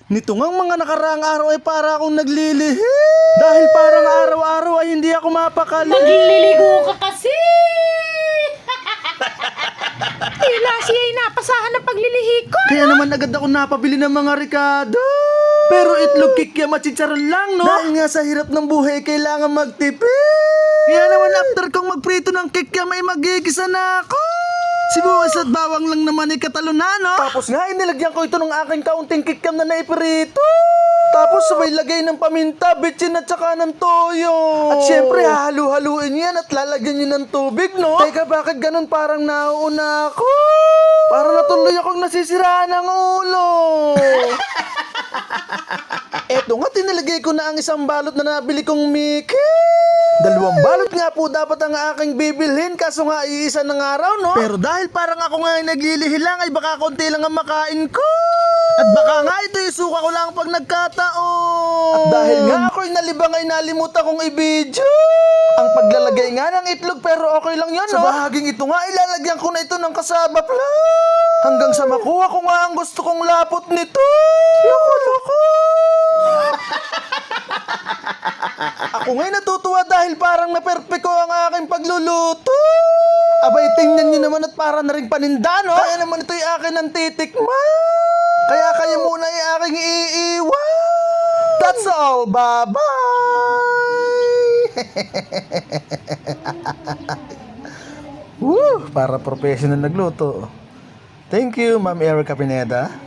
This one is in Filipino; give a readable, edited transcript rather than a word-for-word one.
Nito ngang mga nakaraang araw ay para akong naglilihi. Dahil parang araw-araw ay hindi ako mapakali. Nagliligo ka kasi! Tila siya ay napasahan ng paglilihi ko. Kaya naman agad ako napabili ng mga Ricardo. Pero itlog, kikiam at chicharon lang, no? Dahil nga sa hirap ng buhay, kailangan magtipid. Kaya naman after kong magprito ng kikiam ay magigisa na ako. Sibuyas at bawang lang naman ay katalo na, no? Tapos nga, inilagyan ko ito ng aking kaunting kikiam na naipirito. Tapos sabay lagay ng paminta, bitchin at saka ng toyo. At syempre, hahalu-haluin yan at lalagyan nyo ng tubig, no? Teka, bakit ganun parang nauuna ako? Parang natuloy akong nasisiraan ng ulo. Eto nga, tinilagay ko na ang isang balot na nabili kong Mickey. 2 balot nga po dapat ang aking bibilhin, kaso nga iisa ng araw, no? Pero dahil parang ako nga naglilihi lang, ay baka konti lang ang makain ko. At baka nga ito isuka ko lang pag nagkataon. At dahil nga ako'y nalibang ay nalimutan kong i-video ang paglalagay nga ng itlog, pero okay lang yan, no? Sa bahaging ito nga, ilalagyan ko na ito ng kasaba plan. Hanggang sa makuha ko nga ang gusto kong lapot nito. Loko-loko. Ako nga'y natutuwa dahil parang na-perfect ko ang aking pagluluto. Abay, tingnan nyo naman at para na rin paninda, no? Kaya naman ito'y akin ang titikman. Kaya kayo muna ay aking iiwan. That's all. Bye-bye. Woo! Para professional nagluto. Thank you, Ma'am Erica Pineda.